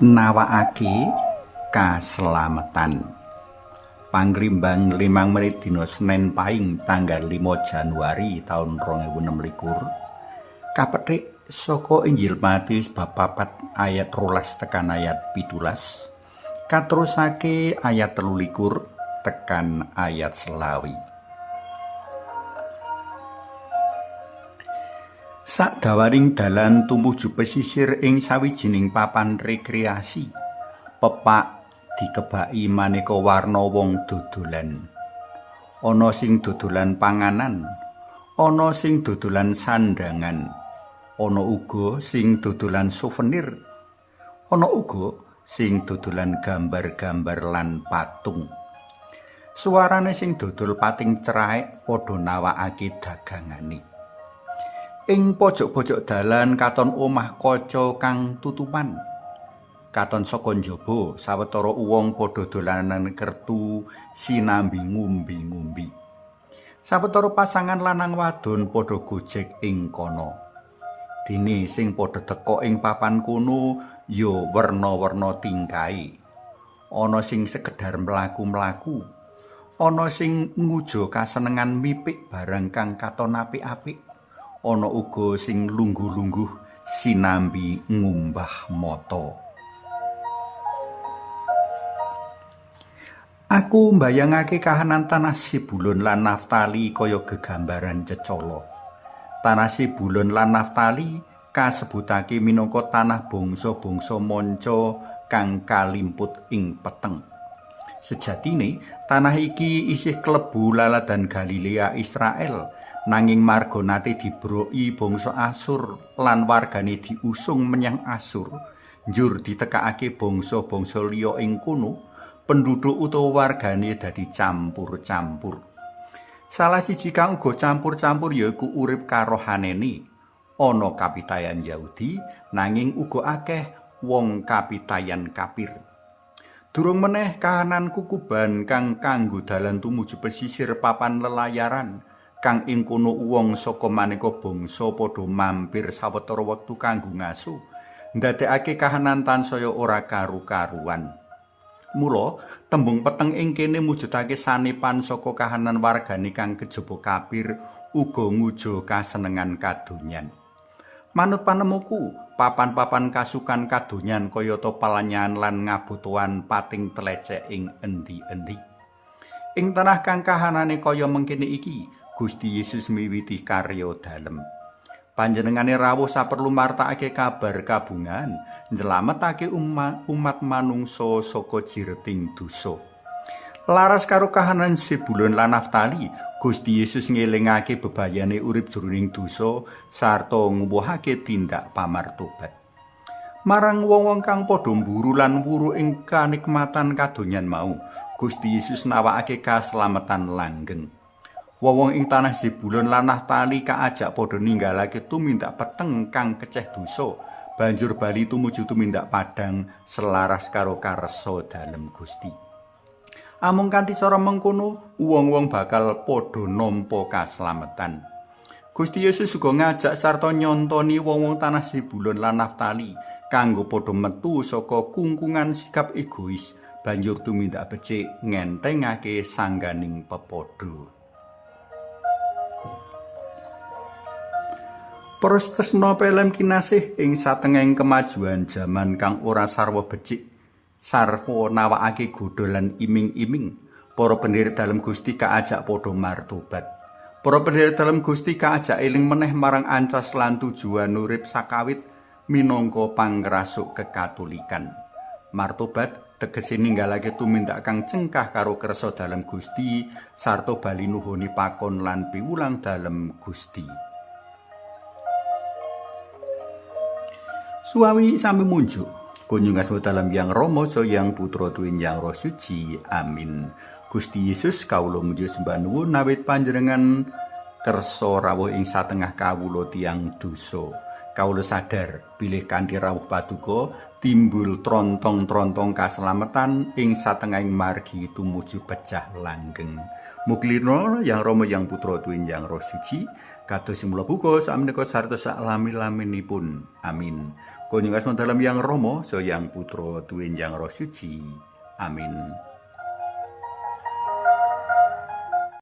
Nawakake kaslametan. Panglimbang 5 menit dina Senin Pahing tanggal 5 Januari taun 2026 kapethik saka Injil Matius bab 4 ayat 12 tekan ayat 17 katerusake ayat 23 tekan ayat 25. Sadawaning dalan tumuju pesisir ing sawijining papan rekreasi, pepak dikebaki maneka warna wong dodolan. Ana sing dodolan panganan, ana sing dodolan sandhangan, ana uga sing dodolan souvenir, ana uga sing dodolan gambar-gambar lan patung. Suarane sing dodol pating ceraek padha nawakake dagangane. Ing pojok-pojok dalan katon omah kaca kang tutupan. Katon saka njaba sawetara wong padha dolanan kertu sinambi ngumbi-ngumbi. Sawetara pasangan lanang wadon padha gojek ing kono. Dene sing padha teka ing papan kono ya werna-werna tingkahe. Ana sing sekedar mlaku-mlaku, ana sing nguja kasenengan mipik barang kang katon apik-apik. Ana uga sing lungguh-lungguh sinambi ngumbah mata. Aku mbayangake kahanan tanah Zebulun lan Naftali kaya gegambaran cecala. Tanah Zebulun lan Naftali kasebutake minangka tanah bangsa-bangsa manca kang kalimput ing peteng. Sejatine tanah iki isih klebu laladan Galilea Israel. Nanging marga nate dibroki bangsa Asur lan wargane diusung menyang Asur, njur ditekakake bangsa-bangsa liya ing kono, penduduk utawa wargane dadi campur-campur. Salah siji kang uga campur-campur yaiku urip karo hanene. Ana kapitayan Yahudi, nanging uga akeh wong kapitayan kafir. Durung meneh kahanan kukuban kang kanggo dalan tumuju pesisir papan lelayaran. Kang ing kono wong saka maneka bangsa padha mampir sawetara wektu kanggo ngaso, ndadekake kahanan tansaya ora karu-karuan. Mula tembung peteng ing kene mujudake sanepan saka kahanan wargane kang kejaba kafir uga nguja kasenengan kadonyan. Manut panemuku, papan-papan kasukan kadonyan kayata palanyan lan ngabutuhan pating telecek ing endi-endi. Ing tanah kang kahanane kaya mengkene iki, Gusti Yesus miwiti karya dalem. Panjenengane rawuh saperlu martakake kabar kabungan, nyelametake umat manungsa saka jireting dosa. Laras karo kahanan Zebulun lan Naftali, Gusti Yesus ngelingake bebayane urip jroning dosa sarta nguwuhake tindak pamartobat. Marang wong-wong kang padha mburu lan wuru ing kanikmatan kadonyan mau, Gusti Yesus nawakake kaslametan langgeng. Wong-wong ing tanah Zebulun lan Naftali kaajak padha ninggalake tumindak peteng kang keceh dosa, banjur bali tumuju tumindak padhang selaras karo karsa dalem Gusti. Amung kanthi cara mengkono, wong-wong bakal padha nampa kaslametan. Gusti Yesus uga ngajak sarta nyontoni wong-wong tanah Zebulun lan Naftali kanggo padha metu saka kungkungan sikap egois, banjur tumindak becik ngentengake sangganing pepadha. Pros tresna pelem kinasih ing satengahing kemajuan jaman kang ora sarwa becik, sarwa nawakake godha lan iming-iming, para pendherek dalem Gusti kaajak padha martobat. Para pendherek dalem Gusti kaajak eling meneh marang ancas lan tujuan urip sakawit minangka pangrasuk kekatolikan. Martobat tegese ninggalake tumindak kang cengkah karo kersa dalem Gusti sarta bali nuhuni pakon lan piwulang dalem Gusti. Suawi sami munjuk, kunjungasmu dalam yang Rama Yang Putra Tuwin Yang Roh Suci. Amin. Gusti Yesus kawula muji sembah nuwun awit panjenengan kersa rawuh ing satengah kawula tiyang dosa. Kawula sadar bilih kanthi rawuh paduka timbul trontong-trontong kaslametan ing satengahing margi tumuju pecah langgeng. Mugi Yang Rama Yang Putra Tuwin Yang Roh Suci Kados mula buka sakmenika sarta salami-laminipun. Amin. Kunjungas dalam yang Rama, so yang Putra duwin yang Roh Suci. Amin.